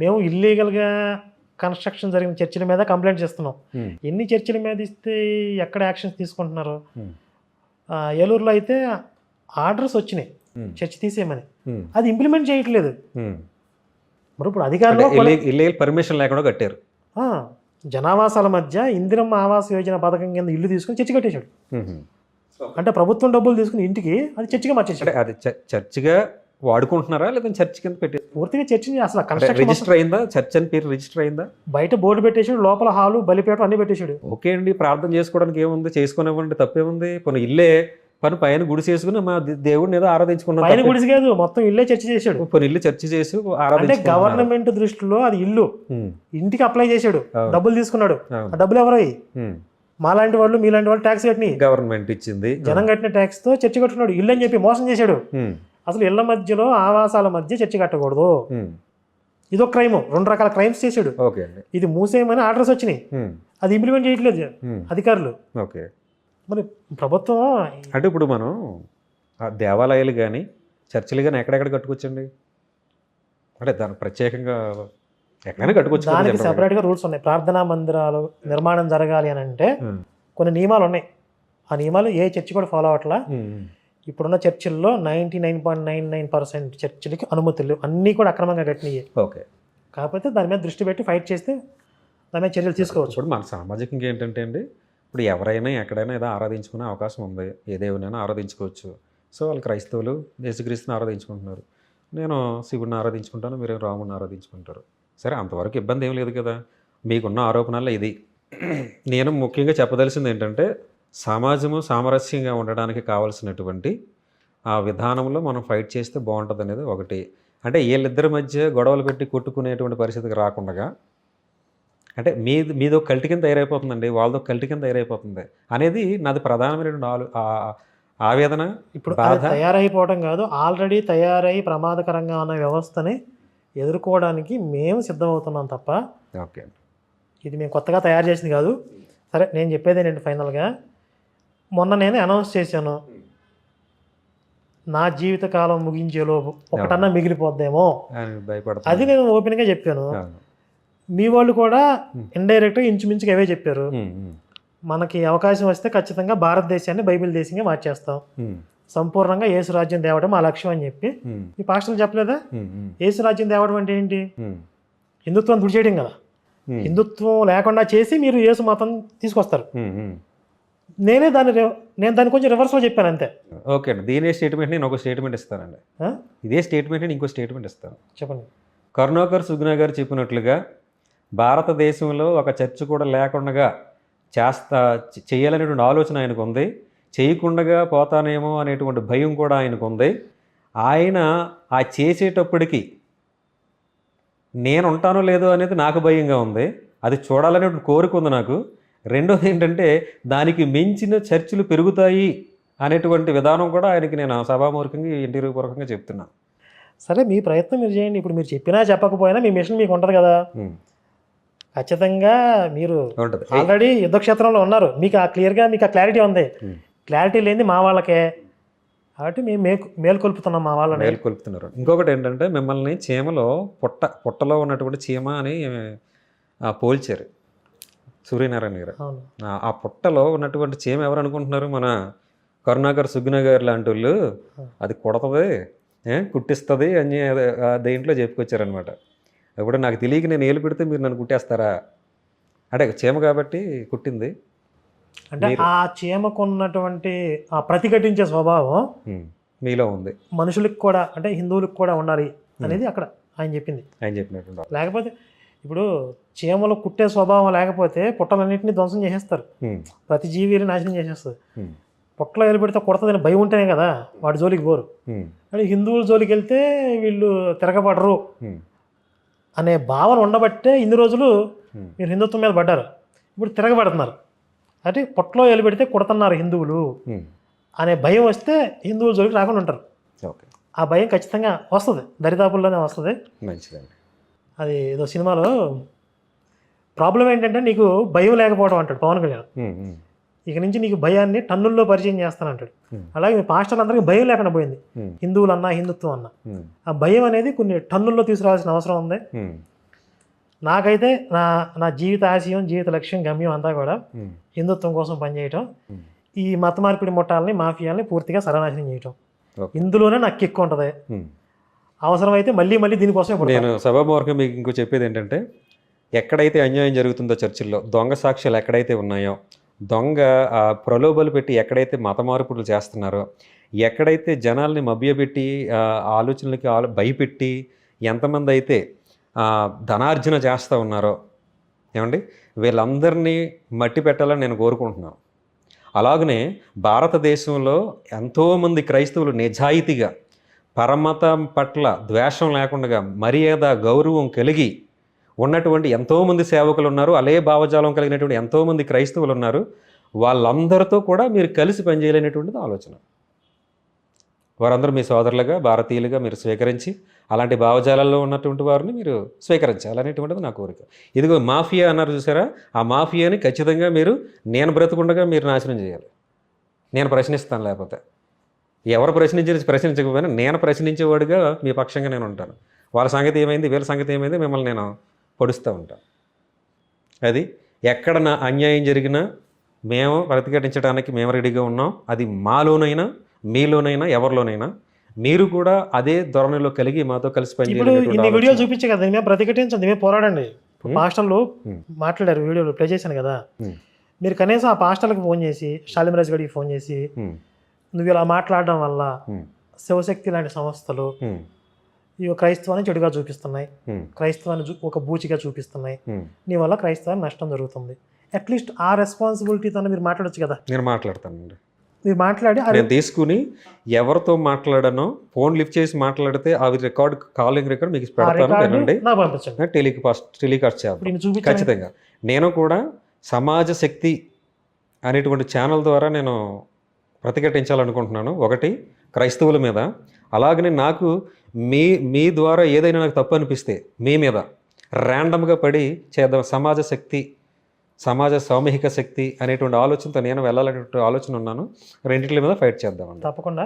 మేము ఇల్లీగల్గా కన్స్ట్రక్షన్ జరిగిన చర్చిల మీద కంప్లైంట్ చేస్తున్నాం. ఎన్ని చర్చిల మీద ఇస్తే ఎక్కడ యాక్షన్స్ తీసుకుంటున్నారు? ఏలూరులో అయితే ఆర్డర్స్ వచ్చినాయి చర్చ్ తీసేయమని, అది ఇంప్లిమెంట్ చేయట్లేదు. మరి ఇప్పుడు అధికారులు ఇల్లీగల్ పర్మిషన్ లేకుండా కట్టారు. జనావాసాల మధ్య ఇందిరమ్మ ఆవాస్ యోజన పథకం కింద ఇల్లు తీసుకుని చర్చి కట్టేశాడు. అంటే ప్రభుత్వం డబ్బులు తీసుకుని ఇంటికి అది చర్చిగా మార్చేసాడు. అది చర్చిగా వాడుకుంటున్నారా లేదా చర్చ్ కింద పెట్టారు? పూర్తిగా చర్చిని అసలు రిజిస్టర్ అయిందా? చర్చ్ అని పేరు రిజిస్టర్ అయిందా? బయట బోర్డు పెట్టేసాడు, లోపల హాలు బలిపేట అన్ని పెట్టేశాడు. ఓకే అండి, ప్రార్థన చేసుకోవడానికి ఏముంది, చేసుకునేవ్వండి, తప్పేముంది. కొన్ని ఇల్లే పని పైన గుడిసి చేసుకుని మా దేవుడిని ఏదో ఆరాధించుకున్నాం. పైన గుడిసి కాదు, మొత్తం ఇల్లే చర్చ చేశాడు. కొన్ని ఇల్లు చర్చ చేసి అంటే గవర్నమెంట్ దృష్టిలో అది ఇల్లు, ఇంటికి అప్లై చేశాడు, డబ్బులు తీసుకున్నాడు. ఆ డబ్బులు ఎవరై? మాలాంటి వాళ్ళు మీలాంటి వాళ్ళు ట్యాక్స్ కట్టిన, గవర్నమెంట్ ఇచ్చింది, జనం కట్టిన ట్యాక్స్ తో చర్చ కట్టుకున్నాడు. ఇల్లు అని చెప్పి మోసం చేశాడు. అసలు ఇళ్ల మధ్యలో ఆవాసాల మధ్య చర్చ కట్టకూడదు, ఇదొక క్రైమ్. 2 రకాల క్రైమ్స్ చేశాడు. ఇది మూసేయమని ఆర్డర్స్ వచ్చినాయి, అది ఇంప్లిమెంట్ చేయట్లేదు అధికారులు. ఓకే, మరి ప్రభుత్వం అంటే ఇప్పుడు మనం దేవాలయాలు కానీ చర్చిలు కానీ ఎక్కడెక్కడ కట్టుకోవచ్చండి? అంటే దానికి ప్రత్యేకంగా ఎక్కడైనా కట్టుకోవచ్చు. దానికి సెపరేట్గా రూల్స్ ఉన్నాయి. ప్రార్థనా మందిరాలు నిర్మాణం జరగాలి అని అంటే కొన్ని నియమాలు ఉన్నాయి. ఆ నియమాలు ఏ చర్చి కూడా ఫాలో అవట్లా. ఇప్పుడున్న చర్చిల్లో 99.99% చర్చిలకి అనుమతులు అన్నీ కూడా అక్రమంగా కట్టినాయి. ఓకే, కాకపోతే దాని మీద దృష్టి పెట్టి ఫైట్ చేస్తే దాని మీద చర్యలు తీసుకోవచ్చు. ఇప్పుడు మన సామాజికంగా ఏంటంటే అండి, ఇప్పుడు ఎవరైనా ఎక్కడైనా ఏదో ఆరాధించుకునే అవకాశం ఉంది, ఏ దేవునైనా ఆరాధించుకోవచ్చు. సో వాళ్ళు క్రైస్తవులు యేసుక్రీస్తుని ఆరాధించుకుంటున్నారు, నేను శివుడిని ఆరాధించుకుంటాను, మీరు రాముడిని ఆరాధించుకుంటారు. సరే, అంతవరకు ఇబ్బంది ఏం లేదు కదా. మీకున్న ఆరోపణల్లో ఇది. నేను ముఖ్యంగా చెప్పదలసింది ఏంటంటే, సమాజము సామరస్యంగా ఉండడానికి కావాల్సినటువంటి ఆ విధానంలో మనం ఫైట్ చేస్తే బాగుంటుంది అనేది ఒకటి. అంటే వీళ్ళిద్దరి మధ్య గొడవలు పెట్టి కొట్టుకునేటువంటి పరిస్థితికి రాకుండా, అంటే మీదో కల్టి కింద తయారైపోతుందండి, వాళ్ళతో కల్టి కింద తయారైపోతుంది అనేది నాది ప్రధానమైన ఆవేదన. ఇప్పుడు తయారైపోవడం కాదు, ఆల్రెడీ తయారై ప్రమాదకరంగా ఉన్న వ్యవస్థని ఎదుర్కోవడానికి మేము సిద్ధమవుతున్నాం తప్ప ఓకే, ఇది మేము కొత్తగా తయారు చేసింది కాదు. సరే, నేను చెప్పేది ఏంటంటే ఫైనల్గా, మొన్న నేను అనౌన్స్ చేశాను, నా జీవితకాలం ముగించేలోపు ఒకటన్నా మిగిలిపోద్దేమో అది నేను ఓపెన్గా చెప్పాను. మీ వాళ్ళు కూడా ఇండైరెక్ట్గా ఇంచుమించుగా అవే చెప్పారు. మనకి అవకాశం వస్తే ఖచ్చితంగా భారతదేశాన్ని బైబిల్ దేశంగా మార్చేస్తాం, సంపూర్ణంగా యేసు రాజ్యం తేవడం మా లక్ష్యం అని చెప్పి ఈ పాస్టర్లు చెప్పలేదా? యేసు రాజ్యం తేవడం అంటే ఏంటి? హిందుత్వం దుడి చేయడం కదా. హిందుత్వం లేకుండా చేసి మీరు యేసు మతం తీసుకొస్తారు. నేను దాన్ని కొంచెం రివర్స్లో చెప్పాను అంతే. ఓకే అండి, దీని స్టేట్మెంట్ నేను ఒక స్టేట్మెంట్ ఇస్తానండి. ఇదే స్టేట్మెంట్ నేను ఇంకో స్టేట్మెంట్ ఇస్తాను. చెప్పండి. కరుణాకర్ సుగుణ గారు చెప్పినట్లుగా భారతదేశంలో ఒక చర్చ్ కూడా లేకుండా చేయాలనేటువంటి ఆలోచన ఆయనకు ఉంది. చేయకుండా పోతానేమో అనేటువంటి భయం కూడా ఆయనకు ఉంది. ఆయన ఆ చేసేటప్పటికి నేను ఉంటానో లేదో అనేది నాకు భయంగా ఉంది. అది చూడాలనేటువంటి కోరిక ఉంది నాకు. రెండోది ఏంటంటే, దానికి మించిన చర్చిలు పెరుగుతాయి అనేటువంటి విధానం కూడా ఆయనకి నేను సభామూర్ఖంగా ఇంటర్వ్యూ పూర్వకంగా చెప్తున్నాను. సరే, మీ ప్రయత్నం మీరు చేయండి. ఇప్పుడు మీరు చెప్పినా చెప్పకపోయినా మీ మిషన్ మీకు ఉంటుంది కదా. ఖచ్చితంగా మీరు ఆల్రెడీ యుద్ధక్షేత్రంలో ఉన్నారు, మీకు ఆ క్లియర్గా మీకు ఆ క్లారిటీ ఉంది. క్లారిటీ లేని మా వాళ్ళకే, కాబట్టి మేము మేల్కొల్పుతున్నాం, మా వాళ్ళని మేల్కొల్పుతున్నారు. ఇంకొకటి ఏంటంటే, మిమ్మల్ని చీమలో పుట్టలో ఉన్నటువంటి చీమ అని పోల్చారు సూర్యనారాయణ గారు. ఆ పుట్టలో ఉన్నటువంటి చీమ ఎవరు అనుకుంటున్నారు? మన కరుణాకర్ సుగ్న గారు లాంటి వాళ్ళు. అది కొడుతుంది, కుట్టిస్తుంది అని దేంట్లో చెప్పుకొచ్చారనమాట. ఇప్పుడు నాకు తెలియక నేను ఏలు పెడితే మీరు నన్ను కుట్టేస్తారా అంటే, చీమ కాబట్టి కుట్టింది. అంటే ఆ చీమకున్నటువంటి ఆ ప్రతిఘటించే స్వభావం మీలో ఉంది. మనుషులకు కూడా, అంటే హిందువులకు కూడా ఉండాలి అనేది అక్కడ ఆయన చెప్పింది. ఆయన చెప్పినట్టు. లేకపోతే ఇప్పుడు చీమలు కుట్టే స్వభావం లేకపోతే పుట్టలన్నింటినీ ధ్వంసం చేసేస్తారు, ప్రతి జీవిని నాశనం చేసేస్తుంది. పుట్టలో ఏలు పెడితే కొడతదని భయం ఉంటేనే కదా వాడి జోలికి పోరు. అంటే హిందువుల జోలికి వెళ్తే వీళ్ళు తిరగబడరు అనే భావన ఉండబట్టే ఇన్ని రోజులు మీరు హిందుత్వం మీద పడ్డారు. ఇప్పుడు తిరగబడుతున్నారు. అంటే పొట్టలో ఏలు పెడితే కొడుతున్నారు హిందువులు అనే భయం వస్తే హిందువుల జోలికి రాకుండా ఉంటారు. ఆ భయం ఖచ్చితంగా వస్తుంది, దరిదాపుల్లోనే వస్తుంది. అది ఏదో సినిమాలో ప్రాబ్లం ఏంటంటే, నీకు భయం లేకపోవడం అంటాడు పవన్ కళ్యాణ్. ఇక నుంచి నీకు భయాన్ని టన్నుల్లో పరిచయం చేస్తానంటాడు. అలాగే మీ పాస్టర్లందరికీ భయం లేకుండా పోయింది, హిందువులన్నా హిందుత్వం అన్నా. ఆ భయం అనేది కొన్ని టన్నుల్లో తీసుకురావాల్సిన అవసరం ఉంది. నాకైతే నా జీవిత ఆశయం, జీవిత లక్ష్యం, గమ్యం అంతా కూడా ఉమ్, హిందుత్వం కోసం పనిచేయటం, ఉమ్, ఈ మత మార్పిడి ముఠాలని, మాఫియాలని పూర్తిగా సర్వనాశనం చేయటం. ఓకే. ఇందులోనే నాకు కిక్ ఉంటుంది. ఉమ్. అవసరమైతే మళ్ళీ మళ్ళీ దీనికోసమే పుడతా. నేను సభామూర్ఖం మీకు ఇంకో చెప్పేది ఏంటంటే, ఎక్కడైతే అన్యాయం జరుగుతుందో చర్చిల్లో, దొంగ సాక్ష్యాలు ఎక్కడైతే ఉన్నాయో, దొంగ ప్రలోభాలు పెట్టి ఎక్కడైతే మత మార్పులు చేస్తున్నారో, ఎక్కడైతే జనాల్ని మభ్యపెట్టి ఆలోచనలకి భయపెట్టి ఎంతమంది అయితే ధనార్జన చేస్తూ ఉన్నారో, ఏమండి, వీళ్ళందరినీ మట్టి పెట్టాలని నేను కోరుకుంటున్నాను. అలాగనే భారతదేశంలో ఎంతోమంది క్రైస్తవులు నిజాయితీగా పరమతం పట్ల ద్వేషం లేకుండా మర్యాద, గౌరవం కలిగి ఉన్నటువంటి ఎంతోమంది సేవకులు ఉన్నారు. అలే భావజాలం కలిగినటువంటి ఎంతోమంది క్రైస్తవులు ఉన్నారు. వాళ్ళందరితో కూడా మీరు కలిసి పనిచేయాలనేటువంటిది ఆలోచన. వారందరూ మీ సోదరులుగా, భారతీయులుగా మీరు స్వీకరించి, అలాంటి భావజాలాల్లో ఉన్నటువంటి వారిని మీరు స్వీకరించాలనేటువంటిది నా కోరిక. ఇదిగో మాఫియా అన్నారు చూసారా, ఆ మాఫియాని ఖచ్చితంగా మీరు నేను బ్రతుకుండగా మీరు నాశనం చేయాలి. నేను ప్రశ్నిస్తాను. లేకపోతే ఎవరు ప్రశ్నించకపోయినా నేను ప్రశ్నించేవాడిగా మీ పక్షంగా నేను ఉంటాను. వాళ్ళ సంగతి ఏమైంది, వీళ్ళ సంగతి ఏమైంది, మిమ్మల్ని నేను పొడుస్తూ ఉంటాను. అది ఎక్కడ నా అన్యాయం జరిగినా మేము ప్రతిఘటించడానికి మేము రెడీగా ఉన్నాం. అది మాలోనైనా, మీలోనైనా, ఎవరిలోనైనా. మీరు కూడా అదే ధోరణిలో కలిగి మాతో కలిసి ఇప్పుడు ఇన్ని పనిచేయాలి. వీడియోలు చూపించే కదా, మేము ప్రతిఘటించండి, మేము పోరాడండి. పాస్టర్లు మాట్లాడారు, వీడియోలు ప్లే చేశాను కదా. మీరు కనీసం ఆ పాస్టర్లకు ఫోన్ చేసి, షాలిమరాజ్ గడికి ఫోన్ చేసి, నువ్వు ఇలా మాట్లాడడం వల్ల శివశక్తి లాంటి సంస్థలు ఈ క్రైస్తవాన్ని చెడుగా చూపిస్తున్నాయి, క్రైస్తవాన్ని ఒక బూచిగా చూపిస్తున్నాయి, నీ వల్ల క్రైస్తవాన్ని నష్టం జరుగుతుంది, అట్లీస్ట్ ఆ రెస్పాన్సిబిలిటీతో మీరు మాట్లాడొచ్చు కదా. నేను మాట్లాడతానండి. మీరు మాట్లాడి నేను తీసుకుని ఎవరితో మాట్లాడానో ఫోన్ లిఫ్ట్ చేసి మాట్లాడితే అవి కాలింగ్ రికార్డ్ మీకు పెడతాను. వినండి, నాకు పంపించండి, టెలికాస్ట్ చేద్దాం చూపించండి. ఖచ్చితంగా. నేను కూడా సమాజ శక్తి అనేటువంటి ఛానల్ ద్వారా నేను ప్రతిఘటించాలనుకుంటున్నాను. ఒకటి క్రైస్తవుల మీద, అలాగనే నాకు మీ ద్వారా ఏదైనా నాకు తప్పు అనిపిస్తే మీ మీద ర్యాండమ్గా పడి చేద్దాం. సమాజ శక్తి, సమాజ సామూహిక శక్తి అనేటువంటి ఆలోచనతో నేను వెళ్ళాలనేటువంటి ఆలోచన ఉన్నాను. రెండింటి మీద ఫైట్ చేద్దాం. తప్పకుండా.